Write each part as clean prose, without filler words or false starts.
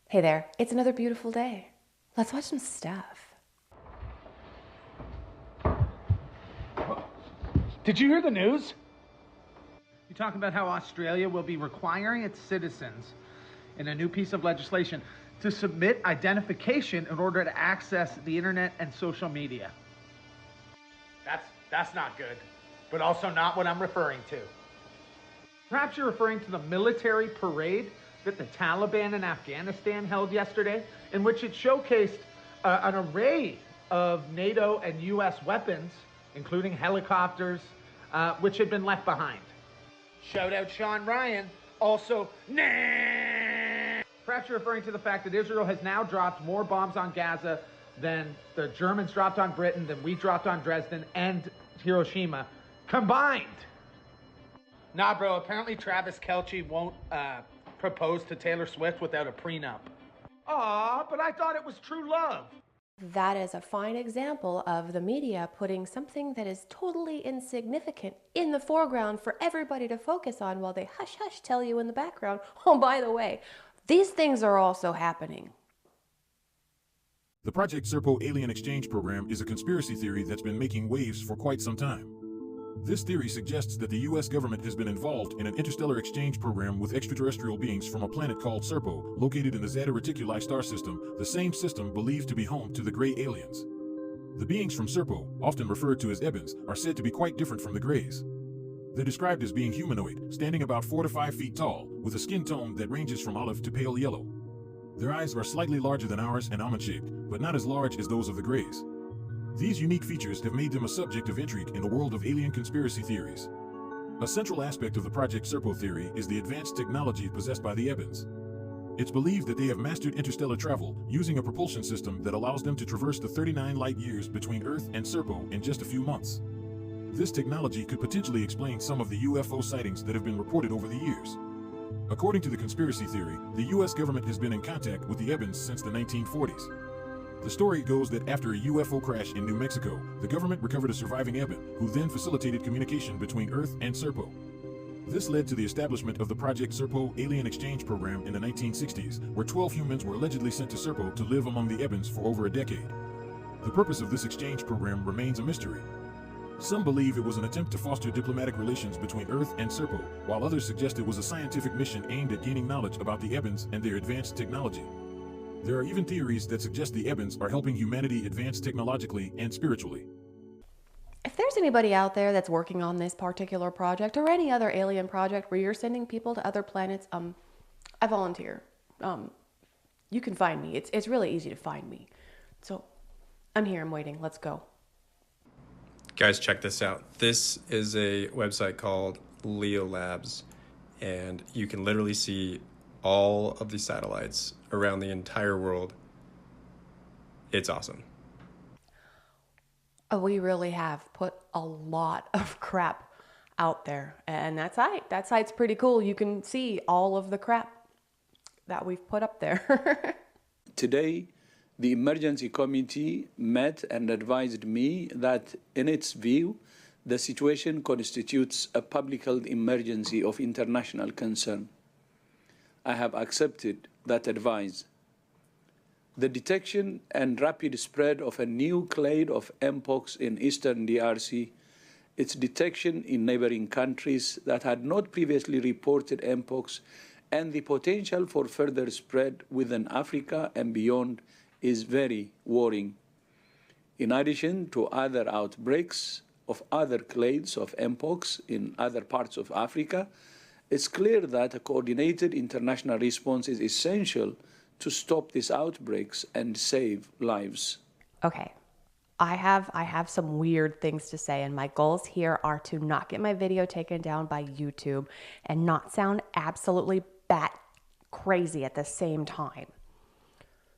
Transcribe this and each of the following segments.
Hey there, it's another beautiful day. Let's watch some stuff. Did you hear the news? You're talking about how Australia will be requiring its citizens in a new piece of legislation to submit identification in order to access the internet and social media. That's not good, but also not what I'm referring to. Perhaps you're referring to the military parade that the Taliban in Afghanistan held yesterday, in which it showcased an array of NATO and US weapons, including helicopters, which had been left behind. Shout out Sean Ryan, also nah. Perhaps you're referring to the fact that Israel has now dropped more bombs on Gaza than the Germans dropped on Britain, than we dropped on Dresden and Hiroshima combined. Nah, bro, apparently Travis Kelce won't propose to Taylor Swift without a prenup. Aw, but I thought it was true love. That is a fine example of the media putting something that is totally insignificant in the foreground for everybody to focus on while they hush hush tell you in the background, oh, by the way, these things are also happening. The Project Serpo alien exchange program is a conspiracy theory that's been making waves for quite some time. This theory suggests that the US government has been involved in an interstellar exchange program with extraterrestrial beings from a planet called Serpo, located in the Zeta Reticuli star system, the same system believed to be home to the gray aliens. The beings from Serpo, often referred to as Ebens, are said to be quite different from the grays. They're described as being humanoid, standing about 4 to 5 feet tall, with a skin tone that ranges from olive to pale yellow. Their eyes are slightly larger than ours and almond-shaped, but not as large as those of the grays. These unique features have made them a subject of intrigue in the world of alien conspiracy theories. A central aspect of the Project Serpo theory is the advanced technology possessed by the Ebens. It's believed that they have mastered interstellar travel using a propulsion system that allows them to traverse the 39 light years between Earth and Serpo in just a few months. This technology could potentially explain some of the UFO sightings that have been reported over the years. According to the conspiracy theory, the US government has been in contact with the Ebens since the 1940s. The story goes that after a UFO crash in New Mexico, the government recovered a surviving Eben, who then facilitated communication between Earth and Serpo. This led to the establishment of the Project Serpo alien exchange program in the 1960s, where 12 humans were allegedly sent to Serpo to live among the Ebens for over a decade. The purpose of this exchange program remains a mystery. Some believe it was an attempt to foster diplomatic relations between Earth and Serpo, while others suggest it was a scientific mission aimed at gaining knowledge about the Ebens and their advanced technology. There are even theories that suggest the Ebens are helping humanity advance technologically and spiritually. If there's anybody out there that's working on this particular project or any other alien project where you're sending people to other planets, I volunteer. You can find me. It's really easy to find me. So I'm here, I'm waiting. Let's go. Guys, check this out. This is a website called Leo Labs, and you can literally see all of the satellites around the entire world. It's awesome. We really have put a lot of crap out there, and that site's pretty cool. You can see all of the crap that we've put up there. Today, the emergency committee met and advised me that, in its view, the situation constitutes a public health emergency of international concern. I have accepted that advice. The detection and rapid spread of a new clade of Mpox in eastern DRC, its detection in neighboring countries that had not previously reported Mpox, and the potential for further spread within Africa and beyond is very worrying. In addition to other outbreaks of other clades of Mpox in other parts of Africa, it's clear that a coordinated international response is essential to stop these outbreaks and save lives. Okay, I have some weird things to say, and my goals here are to not get my video taken down by YouTube and not sound absolutely bat crazy at the same time.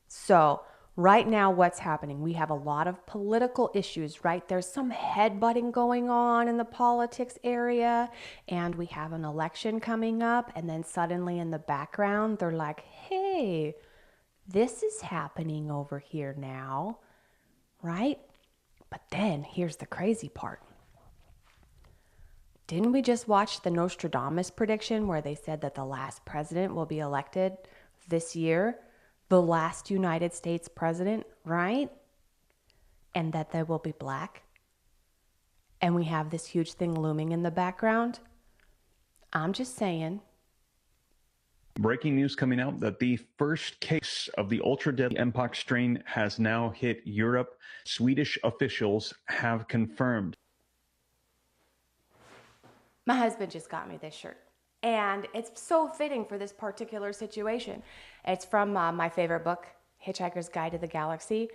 So right now, what's happening? We have a lot of political issues, right? There's some headbutting going on in the politics area, and we have an election coming up, and then suddenly in the background, they're like, hey, this is happening over here now, right? But then here's the crazy part. Didn't we just watch the Nostradamus prediction where they said that the last president will be elected this year? the last United States president, right? And that they will be black. And we have this huge thing looming in the background. I'm just saying. Breaking news coming out that the first case of the ultra-deadly Mpox strain has now hit Europe. Swedish officials have confirmed. My husband just got me this shirt, and it's so fitting for this particular situation. It's from my favorite book, Hitchhiker's Guide to the Galaxy.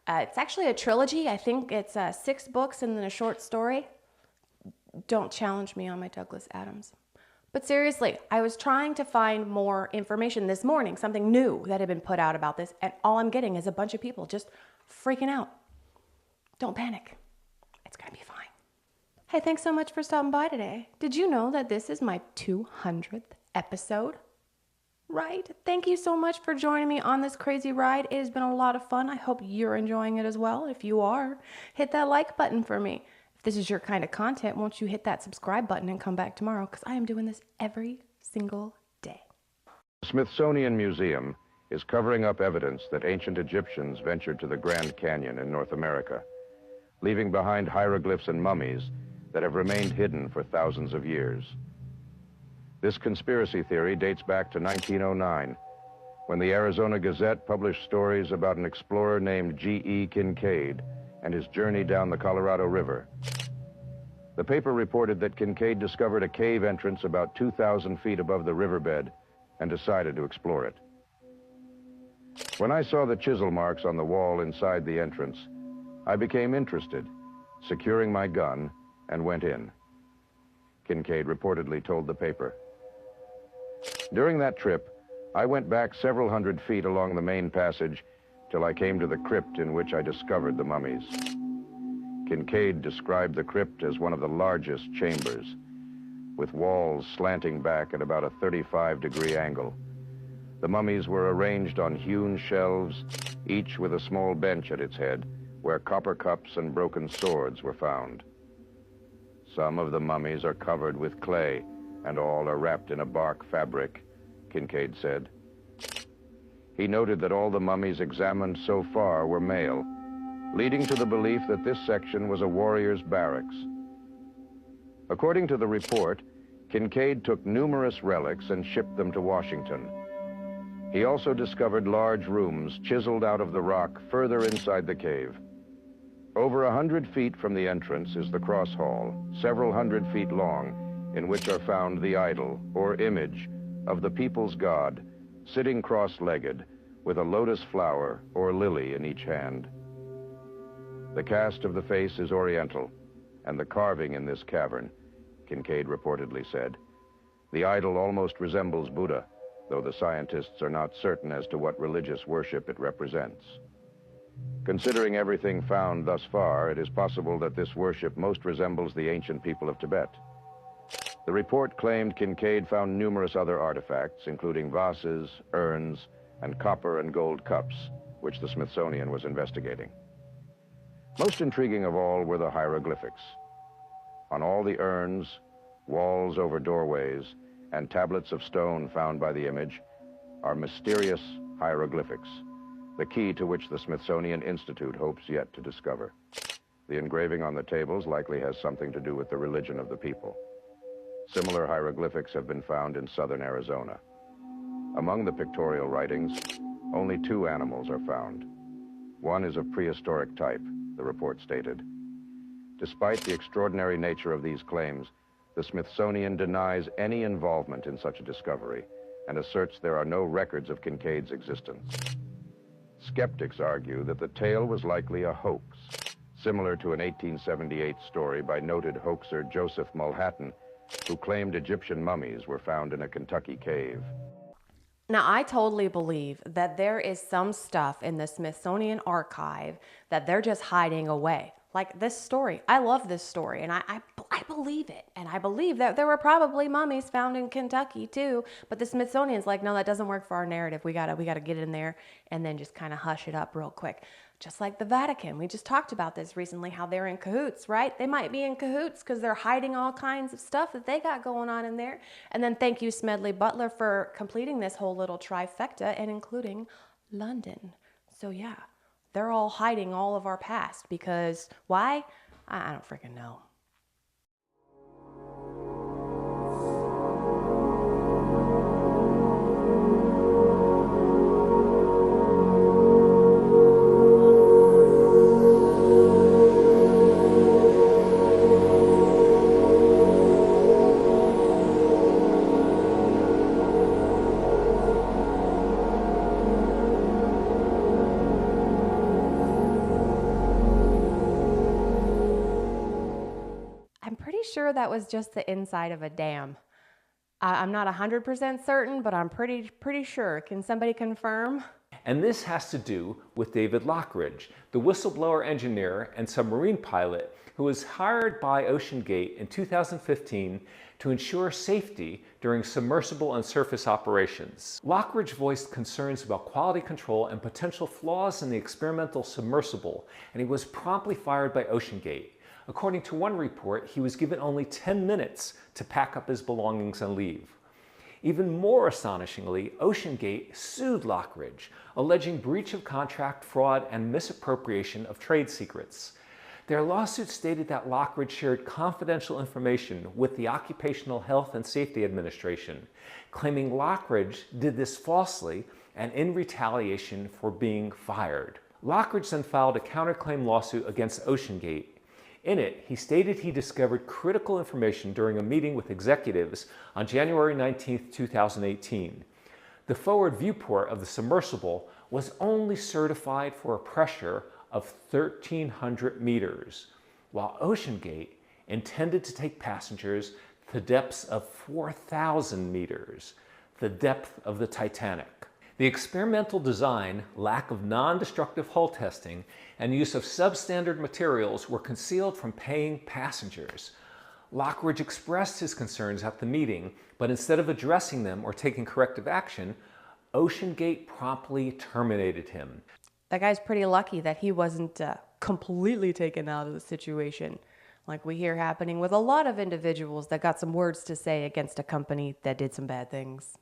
It's actually a trilogy. I think it's 6 books and then a short story. Don't challenge me on my Douglas Adams. But seriously, I was trying to find more information this morning, something new that had been put out about this, and all I'm getting is a bunch of people just freaking out. Don't panic. It's going to be fine. Hey, thanks so much for stopping by today. Did you know that this is my 200th episode? Right? Thank you so much for joining me on this crazy ride. It has been a lot of fun. I hope you're enjoying it as well. If you are, hit that like button for me. If this is your kind of content, won't you hit that subscribe button and come back tomorrow? Because I am doing this every single day. The Smithsonian Museum is covering up evidence that ancient Egyptians ventured to the Grand Canyon in North America, leaving behind hieroglyphs and mummies that have remained hidden for thousands of years. This conspiracy theory dates back to 1909, when the Arizona Gazette published stories about an explorer named G.E. Kincaid and his journey down the Colorado River. The paper reported that Kincaid discovered a cave entrance about 2,000 feet above the riverbed and decided to explore it. When I saw the chisel marks on the wall inside the entrance, I became interested, securing my gun, and went in. Kincaid reportedly told the paper. During that trip, I went back several hundred feet along the main passage till I came to the crypt in which I discovered the mummies. Kincaid described the crypt as one of the largest chambers, with walls slanting back at about a 35-degree angle. The mummies were arranged on hewn shelves, each with a small bench at its head, where copper cups and broken swords were found. Some of the mummies are covered with clay, and all are wrapped in a bark fabric, Kincaid said. He noted that all the mummies examined so far were male, leading to the belief that this section was a warrior's barracks. According to the report, Kincaid took numerous relics and shipped them to Washington. He also discovered large rooms chiseled out of the rock further inside the cave. Over 100 feet from the entrance is the cross hall, several hundred feet long, in which are found the idol, or image, of the people's god, sitting cross-legged, with a lotus flower or lily in each hand. The cast of the face is oriental, and the carving in this cavern, Kincaid reportedly said. The idol almost resembles Buddha, though the scientists are not certain as to what religious worship it represents. Considering everything found thus far, it is possible that this worship most resembles the ancient people of Tibet. The report claimed Kincaid found numerous other artifacts, including vases, urns, and copper and gold cups, which the Smithsonian was investigating. Most intriguing of all were the hieroglyphics. On all the urns, walls over doorways, and tablets of stone found by the image are mysterious hieroglyphics, the key to which the Smithsonian Institute hopes yet to discover. The engraving on the tables likely has something to do with the religion of the people. Similar hieroglyphics have been found in southern Arizona. Among the pictorial writings, only 2 animals are found. One is of prehistoric type, the report stated. Despite the extraordinary nature of these claims, the Smithsonian denies any involvement in such a discovery and asserts there are no records of Kincaid's existence. Skeptics argue that the tale was likely a hoax, similar to an 1878 story by noted hoaxer Joseph Mulhattan, who claimed Egyptian mummies were found in a Kentucky cave. Now, I totally believe that there is some stuff in the Smithsonian archive that they're just hiding away. Like this story. I love this story, and I believe it. And I believe that there were probably mummies found in Kentucky too, but the Smithsonian's like, no, that doesn't work for our narrative. We gotta get in there and then just kind of hush it up real quick. Just like the Vatican. We just talked about this recently, how they're in cahoots, right? They might be in cahoots because they're hiding all kinds of stuff that they got going on in there. And then thank you, Smedley Butler, for completing this whole little trifecta and including London. So yeah, they're all hiding all of our past because why? I don't freaking know. I'm pretty sure that was just the inside of a dam. I'm not 100% certain, but I'm pretty sure. Can somebody confirm? And this has to do with David Lockridge, the whistleblower engineer and submarine pilot who was hired by OceanGate in 2015 to ensure safety during submersible and surface operations. Lockridge voiced concerns about quality control and potential flaws in the experimental submersible, and he was promptly fired by OceanGate. According to one report, he was given only 10 minutes to pack up his belongings and leave. Even more astonishingly, OceanGate sued Lockridge, alleging breach of contract, fraud, and misappropriation of trade secrets. Their lawsuit stated that Lockridge shared confidential information with the Occupational Health and Safety Administration, claiming Lockridge did this falsely and in retaliation for being fired. Lockridge then filed a counterclaim lawsuit against OceanGate. In it, he stated he discovered critical information during a meeting with executives on January 19, 2018. The forward viewport of the submersible was only certified for a pressure of 1,300 meters, while OceanGate intended to take passengers to depths of 4,000 meters, the depth of the Titanic. The experimental design, lack of non-destructive hull testing, and use of substandard materials were concealed from paying passengers. Lockridge expressed his concerns at the meeting, but instead of addressing them or taking corrective action, OceanGate promptly terminated him. That guy's pretty lucky that he wasn't completely taken out of the situation, like we hear happening with a lot of individuals that got some words to say against a company that did some bad things.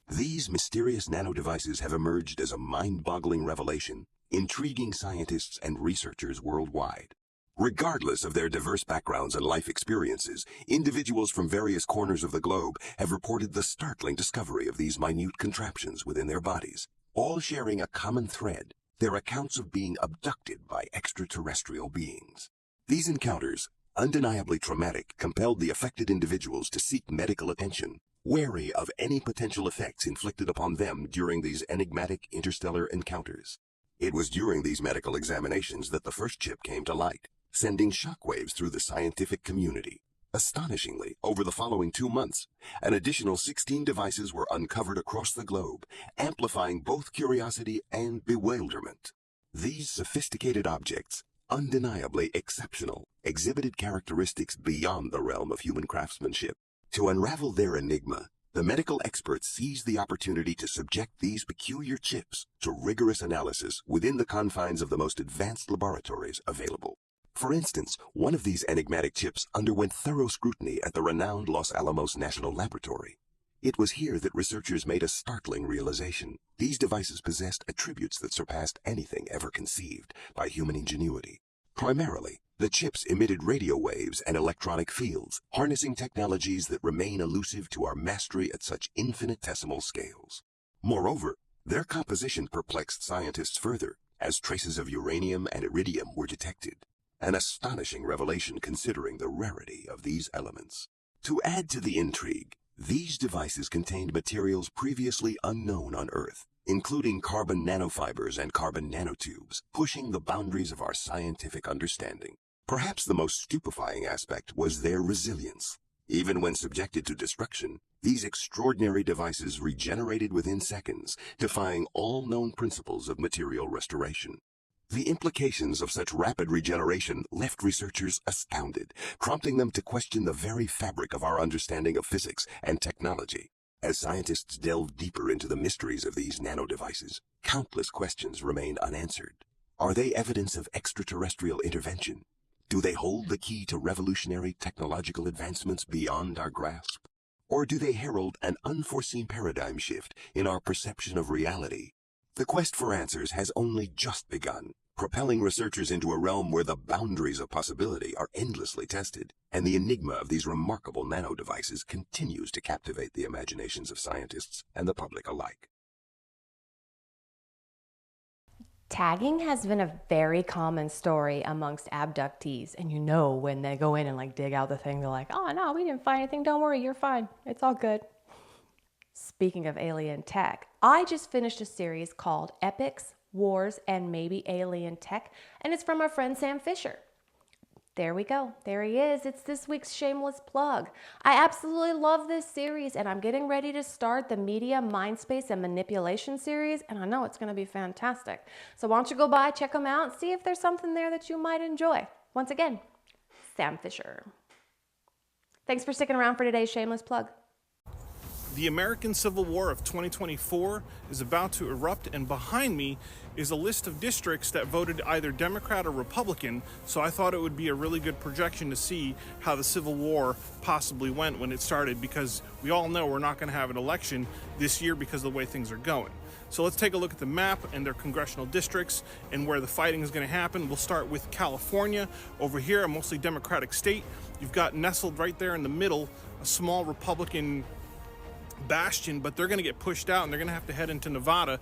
These mysterious nanodevices have emerged as a mind-boggling revelation, intriguing scientists and researchers worldwide. Regardless of their diverse backgrounds and life experiences, individuals from various corners of the globe have reported the startling discovery of these minute contraptions within their bodies, all sharing a common thread: their accounts of being abducted by extraterrestrial beings. These encounters, undeniably traumatic, compelled the affected individuals to seek medical attention, wary of any potential effects inflicted upon them during these enigmatic interstellar encounters. It was during these medical examinations that the first chip came to light, sending shockwaves through the scientific community. Astonishingly, over the following 2 months, an additional 16 devices were uncovered across the globe, amplifying both curiosity and bewilderment. These sophisticated objects, undeniably exceptional, exhibited characteristics beyond the realm of human craftsmanship. To unravel their enigma, the medical experts seized the opportunity to subject these peculiar chips to rigorous analysis within the confines of the most advanced laboratories available. For instance, one of these enigmatic chips underwent thorough scrutiny at the renowned Los Alamos National Laboratory. It was here that researchers made a startling realization. These devices possessed attributes that surpassed anything ever conceived by human ingenuity. Primarily, the chips emitted radio waves and electronic fields, harnessing technologies that remain elusive to our mastery at such infinitesimal scales. Moreover, their composition perplexed scientists further, as traces of uranium and iridium were detected. An astonishing revelation considering the rarity of these elements. To add to the intrigue, these devices contained materials previously unknown on Earth, including carbon nanofibers and carbon nanotubes, pushing the boundaries of our scientific understanding. Perhaps the most stupefying aspect was their resilience. Even when subjected to destruction, these extraordinary devices regenerated within seconds, defying all known principles of material restoration. The implications of such rapid regeneration left researchers astounded, prompting them to question the very fabric of our understanding of physics and technology. As scientists delve deeper into the mysteries of these nanodevices, countless questions remain unanswered. Are they evidence of extraterrestrial intervention? Do they hold the key to revolutionary technological advancements beyond our grasp? Or do they herald an unforeseen paradigm shift in our perception of reality? The quest for answers has only just begun, propelling researchers into a realm where the boundaries of possibility are endlessly tested, and the enigma of these remarkable nano-devices continues to captivate the imaginations of scientists and the public alike. Tagging has been a very common story amongst abductees. And you know, when they go in and like dig out the thing, they're like, oh no, we didn't find anything. Don't worry, you're fine. It's all good. Speaking of alien tech, I just finished a series called Epics, Wars, and Maybe Alien Tech, and it's from our friend Sam Fisher. There we go. There he is. It's this week's shameless plug. I absolutely love this series, and I'm getting ready to start the Media, Mindspace, and Manipulation series, and I know it's going to be fantastic. So why don't you go by, check them out, and see if there's something there that you might enjoy. Once again, Sam Fisher. Thanks for sticking around for today's shameless plug. The American Civil War of 2024 is about to erupt, and behind me is a list of districts that voted either Democrat or Republican, so I thought it would be a really good projection to see how the Civil War possibly went when it started, because we all know we're not going to have an election this year because of the way things are going. So let's take a look at the map and their congressional districts and where the fighting is going to happen. We'll start with California. Over here, a mostly Democratic state. You've got nestled right there in the middle a small Republican bastion, but they're going to get pushed out and they're going to have to head into Nevada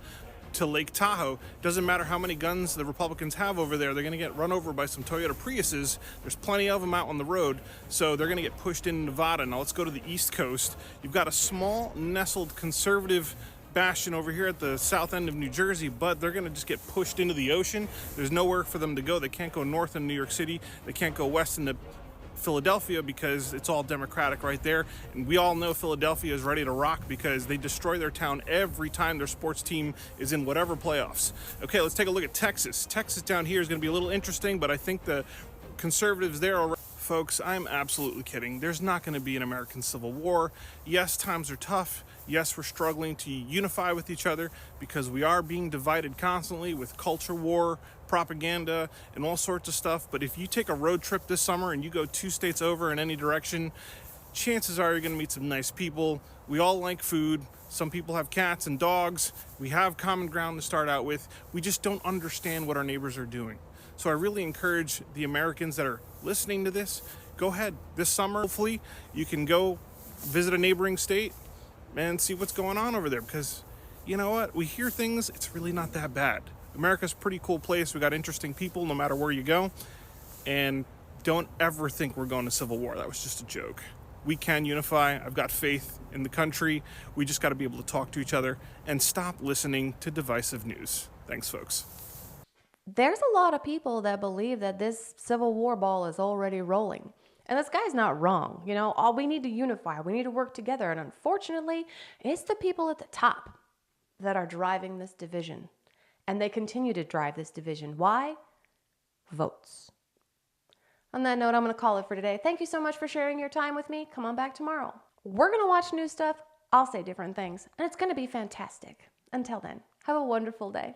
to Lake Tahoe. Doesn't matter how many guns the Republicans have over there, they're going to get run over by some Toyota Priuses. There's plenty of them out on the road, so they're going to get pushed into Nevada. Now let's go to the East Coast. You've got a small nestled conservative bastion over here at the south end of New Jersey, but they're going to just get pushed into the ocean. There's nowhere for them to go. They can't go north in New York City. They can't go west into Philadelphia because it's all Democratic right there, and we all know Philadelphia is ready to rock because they destroy their town every time their sports team is in whatever playoffs. Okay, let's take a look at Texas. Texas down here is going to be a little interesting, but I think the conservatives there already. Folks, I'm absolutely kidding. There's not going to be an American Civil War. Yes, times are tough. Yes, we're struggling to unify with each other because we are being divided constantly with culture war, propaganda, and all sorts of stuff. But if you take a road trip this summer and you go 2 states over in any direction, chances are you're going to meet some nice people. We all like food. Some people have cats and dogs. We have common ground to start out with. We just don't understand what our neighbors are doing. So I really encourage the Americans that are listening to this, go ahead this summer. Hopefully you can go visit a neighboring state and see what's going on over there, because you know what? We hear things, it's really not that bad. America's a pretty cool place. We got interesting people no matter where you go. And don't ever think we're going to civil war. That was just a joke. We can unify. I've got faith in the country. We just got to be able to talk to each other and stop listening to divisive news. Thanks, folks. There's a lot of people that believe that this Civil War ball is already rolling. And this guy's not wrong. You know, all we need to unify. We need to work together. And unfortunately, it's the people at the top that are driving this division. And they continue to drive this division. Why? Votes. On that note, I'm going to call it for today. Thank you so much for sharing your time with me. Come on back tomorrow. We're going to watch new stuff. I'll say different things. And it's going to be fantastic. Until then, have a wonderful day.